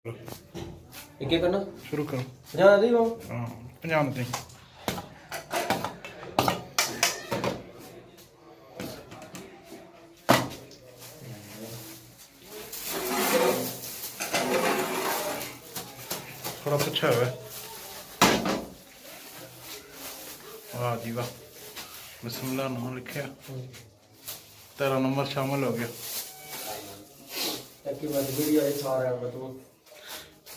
एक एक करना शुरू करो। 50 दी वो हाँ 50 दी। थोड़ा पीछे है। वाह जी वाह, बिस्मिल्लाह नाम लिखे, तेरा नंबर शामिल हो गया।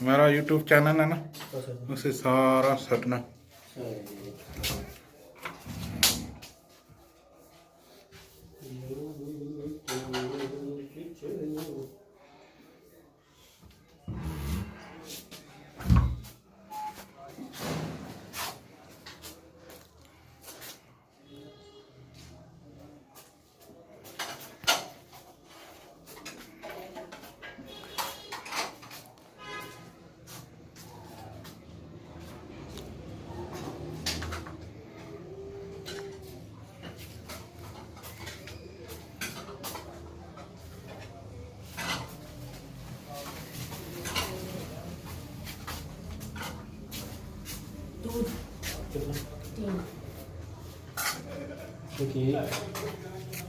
मेरा यूट्यूब चैनल है ना, उसे सारा सटना।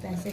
पैसे